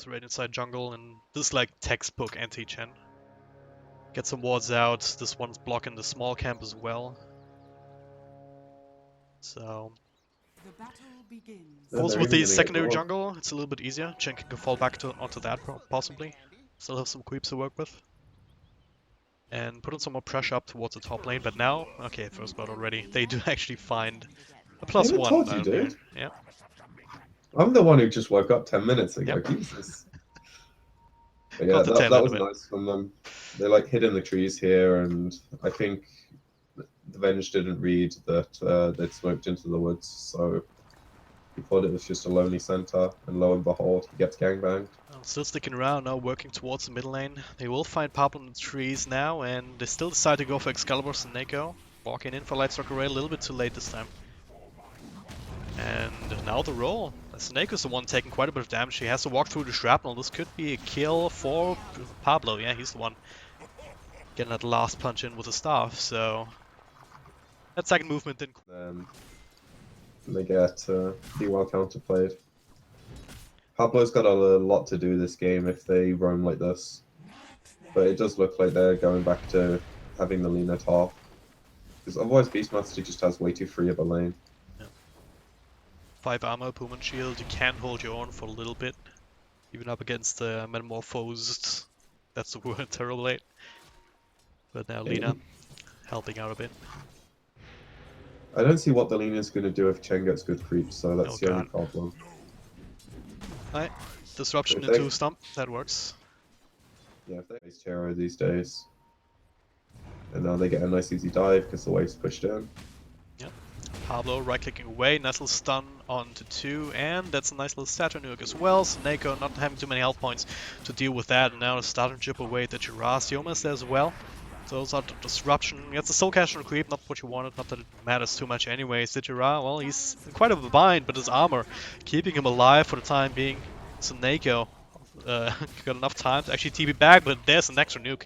moves right inside jungle, and this is like textbook anti-Chen. Get some wards out. This one's blocking the small camp as well. So, also with the secondary jungle, it's a little bit easier. Chen can fall back onto that possibly. Still have some creeps to work with. And put in some more pressure up towards the top lane, but now, okay, first blood already. They do actually find a +1 told you, down dude. here. Yeah. I'm the one who just woke up 10 minutes ago. Yep. Jesus. But yeah, that was nice from them. They like hid in the trees here, and I think the Venge didn't read that they'd smoked into the woods, so he thought it was just a lonely center, and lo and behold, he gets gangbanged. Still sticking around now, working towards the middle lane. They will find Pablo in the trees now, and they still decide to go for Excalibur and Neko. Walking in for Lightstruck Array a little bit too late this time. And now the roll. Snake's the one taking quite a bit of damage. He has to walk through the shrapnel. This could be a kill for Pablo. Yeah, he's the one getting that last punch in with the staff. So that second movement didn't. They get be well counterplayed. Pablo's got a lot to do this game if they roam like this, but it does look like they're going back to having the leaner top, because otherwise Beastmaster just has way too free of a lane. 5 armor, Puman shield, you can hold your own for a little bit. Even up against the Metamorphosed, that's the word, Terrorblade. But now Lina helping out a bit. I don't see what the Lina's going to do if Chen gets good creeps, so that's the only problem. Alright, disruption into stump, that works. Yeah, if they face Terror these days. And now they get a nice easy dive because the wave's pushed in. Yep. Pablo right-clicking away, nice little stun onto 2, and that's a nice little Saturn nuke as well. So Neko not having too many health points to deal with that, and now the starting chip away the Jirassium is there as well. So those are the disruption. Gets the Soul Cash on creep, not what you wanted, not that it matters too much anyway. Sijira, well, he's in quite a bind, but his armor keeping him alive for the time being. So Neko got enough time to actually TP back, but there's an extra nuke.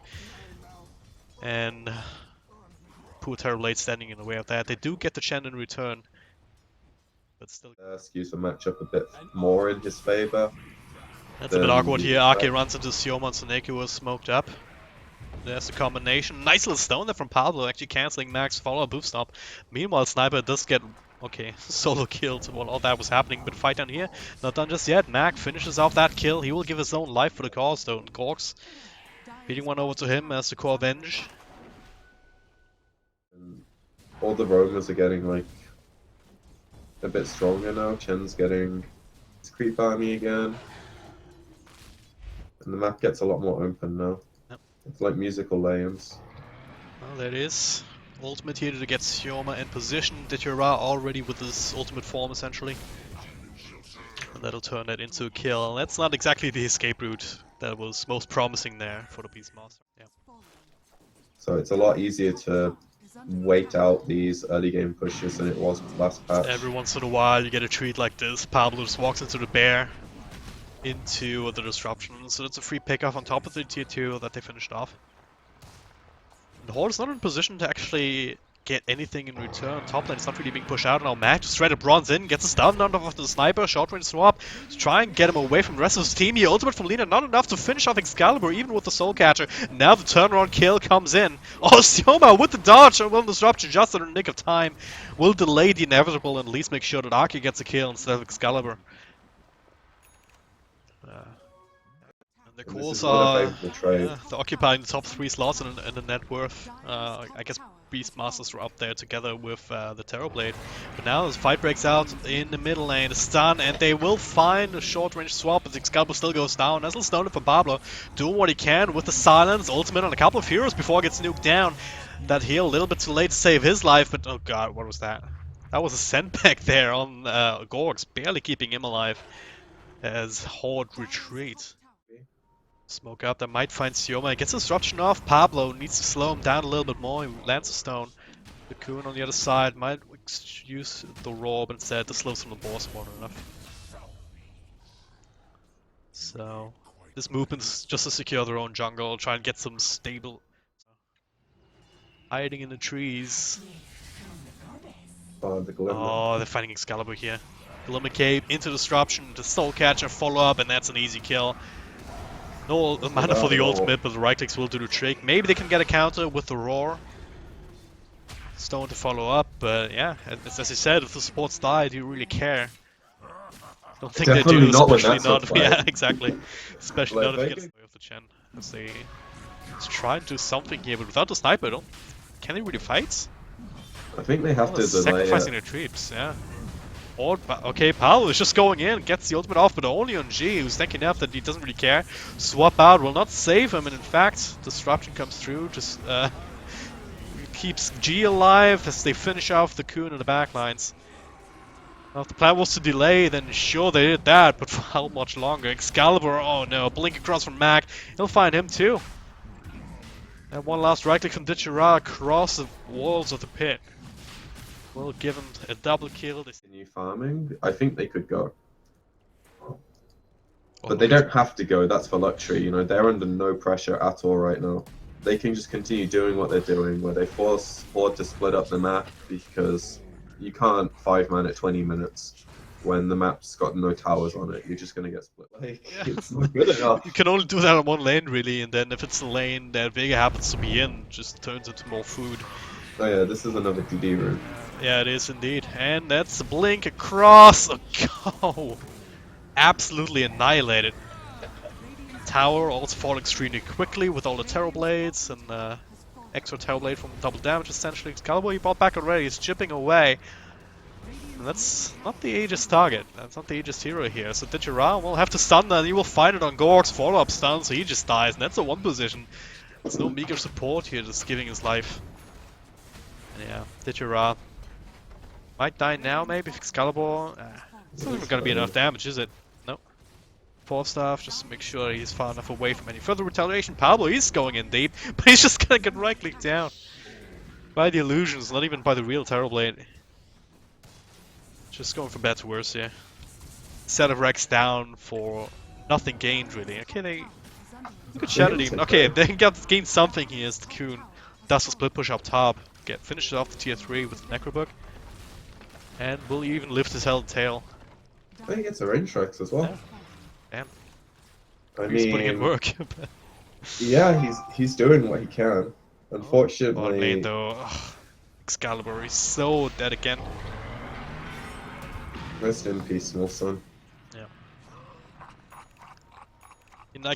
And poor Terrorblade standing in the way of that. They do get the Chen in return, but still skews the matchup a bit more in his favor. That's a bit awkward here. Arke runs into Sioma and Soneki was smoked up. There's the combination. Nice little stone there from Pablo, actually cancelling Max follow boost stop. Meanwhile, Sniper does get, okay, solo killed while all that was happening, but fight down here, not done just yet. Mac finishes off that kill. He will give his own life for the cause, though. Gorks beating one over to him as the core Venge. All the roamers are getting, like, a bit stronger now. Chen's getting his creep army again. And the map gets a lot more open now. Yep. It's like musical lanes. Well, there it is. Ultimate here to get Sioma in position. Ditira already with his ultimate form, essentially. And that'll turn that into a kill. That's not exactly the escape route that was most promising there for the Beastmaster. Yeah. So it's a lot easier to wait out these early game pushes than it was with last patch. Every once in a while you get a treat like this. Pablo just walks into the bear, into the disruption, so that's a free pick-off on top of the tier 2 that they finished off. And the Horde is not in position to actually get anything in return. Top lane is not really being pushed out now. Mac just straight up runs in, gets a stun down off the sniper, short range swap, to try and get him away from the rest of his team. Here, ultimate from Lina, not enough to finish off Excalibur, even with the Soul Catcher. Now the turnaround kill comes in. Oh, Sioma with the dodge and will disruption just in the nick of time. Will delay the inevitable and at least make sure that Arke gets a kill instead of Excalibur. The calls are they're occupying the top 3 slots in the net worth. I guess Beastmasters are up there together with the Terrorblade. But now this fight breaks out in the middle lane, a stun, and they will find a short range swap, but Excalibur still goes down. Nice little stone for Pablo, doing what he can with the silence, ultimate on a couple of heroes before it gets nuked down. That heal a little bit too late to save his life, but oh god, what was that? That was a sandbag there on Gorgs, barely keeping him alive as Horde retreat. Smoke up, that might find Sioma. He gets a disruption off. Pablo needs to slow him down a little bit more. He lands a stone. The Coon on the other side might use the Raw, but instead this slows from the boss more than enough. So, this movement's just to secure their own jungle, try and get some stable. Hiding in the trees. Oh, they're finding Excalibur here. Glimmer Cape into Disruption, the Soul Catcher, follow up, and that's an easy kill. No mana for the ultimate, but the right clicks will do the trick. Maybe they can get a counter with the Roar. Stone to follow up, but yeah, as you said, if the supports die, do you really care? Don't think Definitely they do, not when especially that's not. a fight. Yeah, exactly. Especially Like, not if he gets away with the Chen. As they try to do something here, but without the sniper, can they really fight? I think they have to delay sacrificing it. their troops, yeah. Or, okay, Paolo is just going in, gets the ultimate off, but only on G, who's tanky enough that he doesn't really care. Swap out will not save him, and in fact, Disruption comes through, just keeps G alive as they finish off the Coon in the backlines. Now, if the plan was to delay, then sure they did that, but for how much longer? Excalibur, oh no, blink across from Mac, he'll find him too. And one last right click from Ditchera across the walls of the pit. Will give him a double kill. Continue farming, I think they could go. But they don't have to go, that's for luxury, you know, they're under no pressure at all right now. They can just continue doing what they're doing, where they force Horde to split up the map, because you can't 5-man at 20 minutes when the map's got no towers on it. You're just gonna get split. Like, Yeah. it's not good enough. You can only do that on one lane, really, and then if it's a lane that Vega happens to be in, just turns into more food. Oh yeah, this is another DD route. Yeah, it is indeed. And that's a blink across. Oh, absolutely annihilated. Tower also falling extremely quickly with all the Terror Blades and extra Terror Blade from double damage essentially. Excalibur he bought back already, he's chipping away. And that's not the Aegis target, that's not the Aegis hero here. So Ditchera will have to stun that, and he will find it on Gorg's follow-up stun, so he just dies, and that's a one position. There's no meager support here, just giving his life. And yeah, Ditchera might die now maybe if Excalibur. It's not even gonna be enough damage, is it? No. 4 staff just to make sure he's far enough away from any further retaliation. Pablo, he's going in deep, but he's just gonna get right clicked down by the illusions, not even by the real Terrorblade. Just going from bad to worse here. Set of Rex down for nothing gained really. Okay, they look at Shadow Demon. Okay, they gained something here as the Coon does a split push up top. Finishes off the tier 3 with the Necrobook. And will even lift his held tail. I think he gets a range strikes as well. Yeah. I He's putting in mean, work. yeah, he's doing what he can. Unfortunately, Bot lane though, Excalibur is so dead again. rest in peace, small son. Yeah. And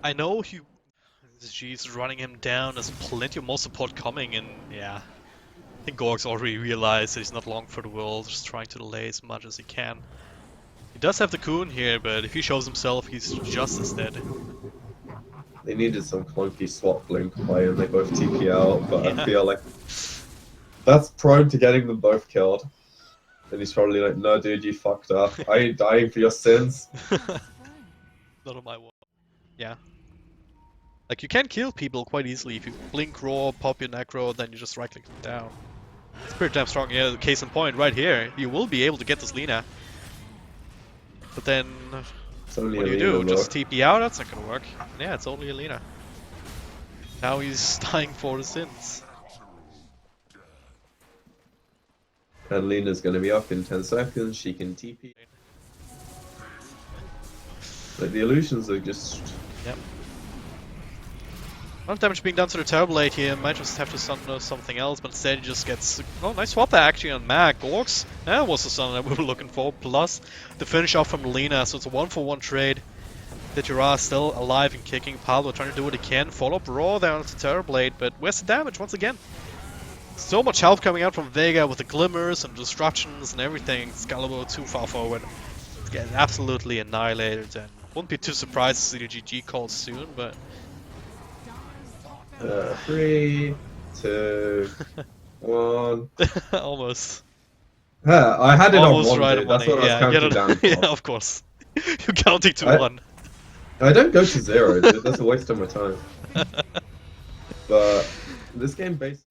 I know G's running him down. There's plenty of more support coming, and yeah, I think Gorg's already realized that he's not long for the world. Just trying to delay as much as he can. He does have the Coon here, but if he shows himself, he's just as dead. They needed some clunky swap blink play and they both TP out, but Yeah. I feel like that's prone to getting them both killed. And he's probably like, no dude, you fucked up. I ain't dying for your sins. Not on my watch. Yeah. Like, you can kill people quite easily if you blink, roar, pop your necro, then you just right click them down. It's pretty damn strong. Yeah, case in point, right here, you will be able to get this Lina. But then, Only what do you Alina, do? Just TP out? That's not gonna work. Yeah, it's only Alina. Now he's dying for the sins. And Lena's gonna be up in 10 seconds, she can TP. Like, the illusions are just... Yep. A lot of damage being done to the Terrorblade here. Might just have to summon something else, but instead he just gets... Oh, nice swap there actually on Mag. Gorgs, that was the summon that we were looking for. Plus the finish off from Lina, so it's a 1-for-1 trade. Ditchera still alive and kicking. Pablo trying to do what he can. Follow up Raw down to Terrorblade, but where's the damage once again? So much help coming out from Vega with the glimmers and disruptions and everything. Excalibur too far forward. It's getting absolutely annihilated, and wouldn't be too surprised to see the GG called soon, but... 3, 2, 1... Almost. Yeah, I had it Almost on 1, right dude. on That's what I was counting down for. Yeah, of course. You're counting to 1. I don't go to 0, dude. That's a waste of my time. But this game basically...